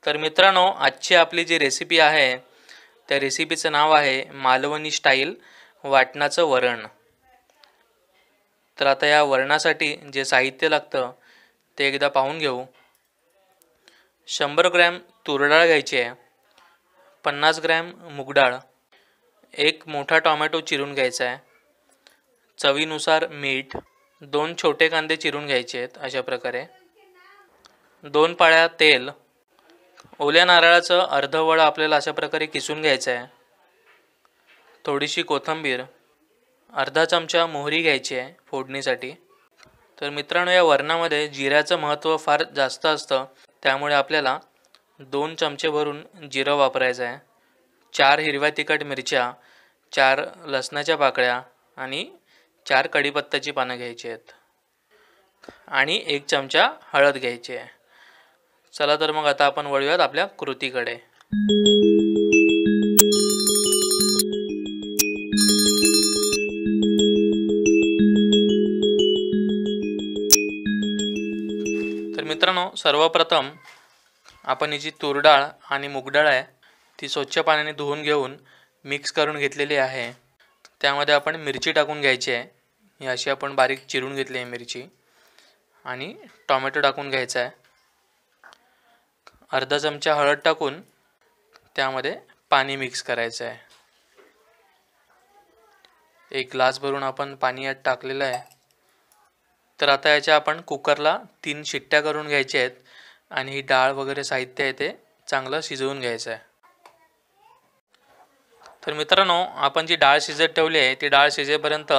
तर मित्रांनो, आजची आपली जी रेसिपी आहे त्या रेसिपीचं नाव आहे मालवणी स्टाईल वाटणाचं वरण. तर आता या वरणासाठी जे साहित्य लागतं ते एकदा पाहून घेऊ. 100 ग्रॅम तूर डाळ घ्यायची आहे, 50 ग्रॅम मूग डाळ, एक मोठा टोमॅटो चिरून घ्यायचा आहे, चवीनुसार मीठ, 2 छोटे कांदे चिरून घ्यायचे आहेत अशा प्रकारे, 2 पाळ्या तेल, ओल्या नारळाचं अर्धवळ आपल्याला अशा प्रकारे किसून घ्यायचं आहे, थोडीशी कोथिंबीर, अर्धा चमचा मोहरी घ्यायची आहे फोडणीसाठी. तर मित्रांनो, या वरणामध्ये जिऱ्याचं महत्त्व फार जास्त असतं, त्यामुळे आपल्याला 2 चमचे भरून जिरं वापरायचं आहे, 4 हिरव्या तिखट मिरच्या, 4 लसणाच्या पाकळ्या आणि 4 कढीपत्त्याची पानं घ्यायची आहेत आणि 1 चमचा हळद घ्यायची आहे. चला तर मग आता आपण वळूयात आपल्या कृतीकडे. तर मित्रांनो, सर्वप्रथम आपण ही जी तूर डाळ आणि मूग डाळ आहे ती स्वच्छ पाण्याने धुवून घेऊन मिक्स करून घेतलेली आहे. त्यामध्ये आपण मिरची टाकून घ्यायची आहे, ही अशी आपण बारीक चिरून घेतली आहे मिरची, आणि टोमॅटो टाकून घ्यायचा आहे. अर्धा चमचा हळद टाकून त्यामध्ये पाणी मिक्स करायचं आहे. 1 ग्लास भरून आपण पाणी यात टाकलेलं आहे. तर आता याच्या आपण कुकरला 3 शिट्ट्या करून घ्यायच्या आहेत आणि ही डाळ वगैरे साहित्य आहे ते चांगलं शिजवून घ्यायचं आहे. तर मित्रांनो, आपण जी डाळ शिजत ठेवली आहे ती डाळ शिजेपर्यंत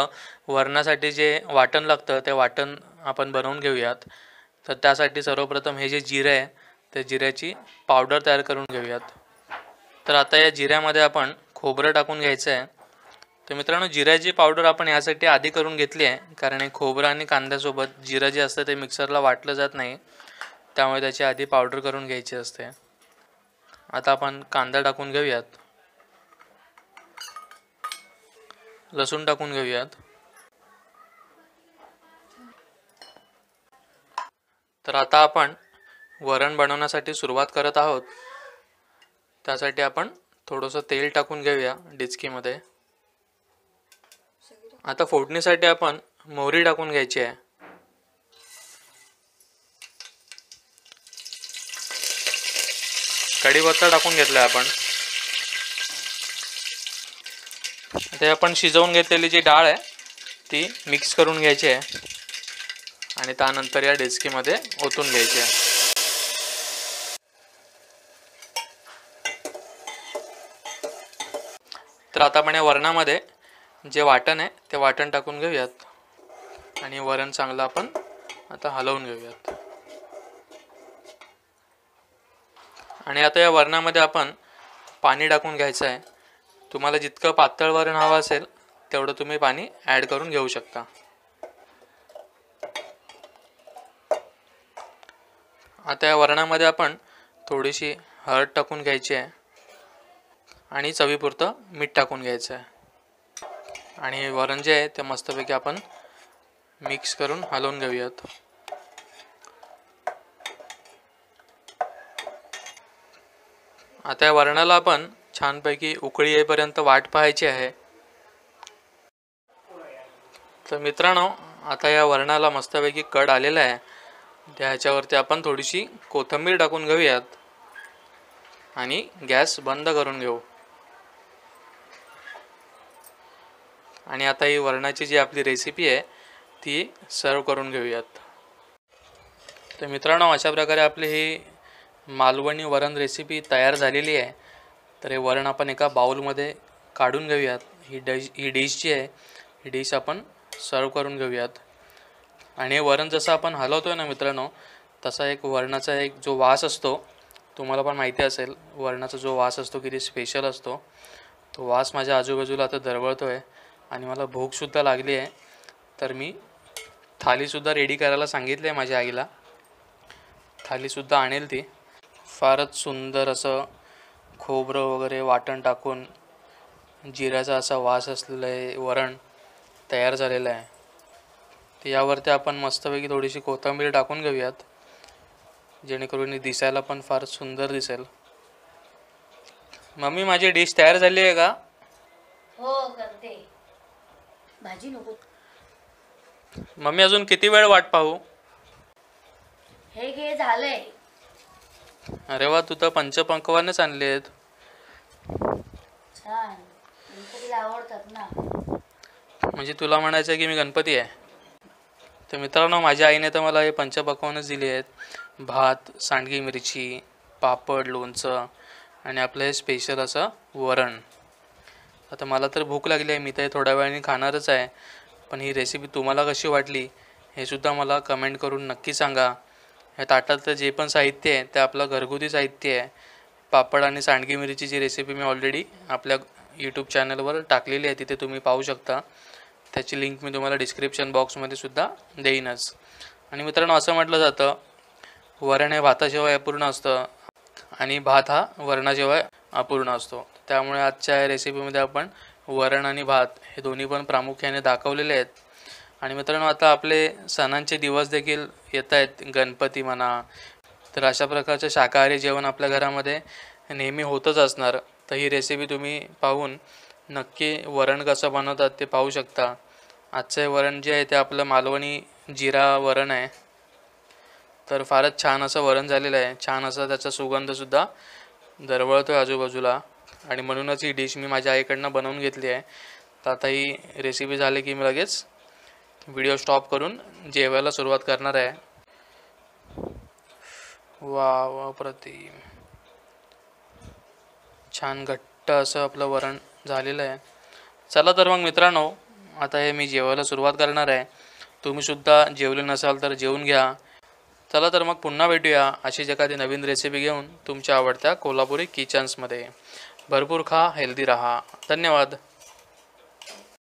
वरणासाठी जे वाटण लागतं ते वाटण आपण बनवून घेऊयात. तर त्यासाठी सर्वप्रथम हे जे जिरे आहे त्या जिऱ्याची पावडर तयार करून घेऊयात. तर आता या जिऱ्यामध्ये आपण खोबरं टाकून घ्यायचं आहे. तर मित्रांनो, जिऱ्याची पावडर आपण यासाठी आधी करून घेतली आहे, कारण हे खोबरं आणि कांद्यासोबत जिरं जे असतं ते मिक्सरला वाटलं जात नाही, त्यामुळे त्याची आधी पावडर करून घ्यायची असते. आता आपण कांदा टाकून घेऊयात, लसूण टाकून घेऊयात. तर आता आपण वरण बनवण्यासाठी सुरुवात करत आहोत. त्यासाठी आपण थोडंसं तेल टाकून घेऊया डिचकीमध्ये. आता फोडणीसाठी आपण मोहरी टाकून घ्यायची आहे, कढीपत्ता टाकून घेतला आपण. आता आपण शिजवून घेतलेली जी डाळ आहे ती मिक्स करून घ्यायची आहे आणि त्यानंतर या डिचकीमध्ये ओतून घ्यायची आहे. तर आता आपण या वरणामध्ये जे वाटण आहे ते वाटण टाकून घेऊयात आणि वरण चांगलं आपण आता हलवून घेऊयात. आणि आता या वरणामध्ये आपण पाणी टाकून घ्यायचं आहे. तुम्हाला जितकं पातळ वरण हवं असेल तेवढं तुम्ही पाणी ॲड करून घेऊ शकता. आता या वरणामध्ये आपण थोडीशी हळद टाकून घ्यायची आहे आणि चवीपुरतं मीठ टाकून घ्यायचं आहे. आणि वरण जे आहे ते मस्तपैकी आपण मिक्स करून हलवून घेऊयात. आता या वरणाला आपण छानपैकी उकळी येईपर्यंत वाट पाहायची आहे. तर मित्रांनो, आता या वरणाला मस्तपैकी कड आलेला आहे. त्याच्यावरती आपण थोडीशी कोथिंबीर टाकून घेऊयात आणि गॅस बंद करून घेऊ. आणि आता ही वरणाची जी आपली रेसिपी आहे ती सर्व करून घेऊयात. तर मित्रांनो, अशा प्रकारे आपली ही मालवणी वरण रेसिपी तयार झालेली आहे. तर हे वरण आपण एका बाउलमध्ये काढून घेऊयात. ही डिश जी आहे ही डिश आपण सर्व करून घेऊयात. आणि हे वरण जसं आपण हलवतो आहे ना मित्रांनो, तसा एक वरणाचा एक जो वास असतो, तुम्हाला पण माहिती असेल वरणाचा जो वास असतो किती स्पेशल असतो. तो वास माझ्या आजूबाजूला आता दरवळतो आहे आणि मला भूकसुद्धा लागली आहे. तर मी थालीसुद्धा रेडी करायला सांगितली आहे माझ्या आईला. थालीसुद्धा आणेल ती. फारच सुंदर असं खोबरं वगैरे वाटण टाकून जिऱ्याचा असा वास असलेलं आहे वरण तयार झालेलं आहे. तर यावरती आपण मस्तपैकी थोडीशी कोथिंबीर टाकून घेऊयात जेणेकरून ही दिसायला पण फार सुंदर दिसेल. मम्मी माझी डिश तयार झाली आहे का? हो करते. भाजी नको. मम्मी अजून किती वेळ वाट पाहू? हे घे झालंय. अरे वा, तू तर पंचपक्वान्नच आणले आहेत. छान, गणपतीला आवडतात ना. म्हणजे तुला म्हणायचं आहे की मी गणपती आहे. तर मित्रांनो, माझ्या आईने तर मला हे पंचपक्वान्नच दिली आहेत. भात, सांडगी मिरची, पापड, लोणचं आणि आपलं हे स्पेशल असं वरण. आता मला तर भूक लागली आहे, मी तर हे थोड्या वेळाने खाणारच आहे. पण ही रेसिपी तुम्हाला कशी वाटली हे सुद्धा मला कमेंट करून नक्की सांगा. ह्या ताटातलं जे पण साहित्य आहे ते आपलं घरगुती साहित्य आहे. पापड आणि सांडगी मिरचीची रेसिपी मी ऑलरेडी आपल्या यूट्यूब चॅनलवर टाकलेली आहे, तिथे तुम्ही पाहू शकता. त्याची लिंक मी तुम्हाला डिस्क्रिप्शन बॉक्समध्ये सुद्धा देईनच. आणि मित्रांनो, असं म्हटलं जातं वरण हे भाताशिवाय अपूर्ण असतं आणि भात हा वरणाशिवाय अपूर्ण असतो. त्यामुळे आजच्या या रेसिपीमध्ये आपण वरण आणि भात हे दोन्ही पण प्रामुख्याने दाखवलेले आहेत. आणि मित्रांनो, आता आपले सणांचे दिवस देखील येत आहेत. गणपती म्हणा, तर अशा प्रकारचं शाकाहारी जेवण आपल्या घरामध्ये नेहमी होतच असणार. तर ही रेसिपी तुम्ही पाहून नक्की वरण कसं बनवतात ते पाहू शकता. आजचं हे वरण जे आहे ते आपलं मालवणी जिरा वरण आहे. तर फारच छान असं वरण झालेलं आहे. छान असा त्याचा सुगंधसुद्धा दरवळतो आहे आजूबाजूला. आणि म्हणूनच ही डिश मी माझ्या आईकडनं बनवून घेतली आहे. तर आता ही रेसिपी झाली की मी लगेच व्हिडिओ स्टॉप करून जेवायला सुरुवात करणार आहे. वा वा, प्रतिम. छान घट्ट असं आपलं वरण झालेलं आहे. चला तर मग मित्रांनो, आता हे मी जेवायला सुरुवात करणार आहे. तुम्हीसुद्धा जेवले नसाल तर जेवून घ्या. चला तर मग पुन्हा भेटूया अशीच एखादी नवीन रेसिपी घेऊन तुमच्या आवडत्या कोल्हापुरी किचन्समध्ये. भरपूर खा, हेल्दी रहा. धन्यवाद.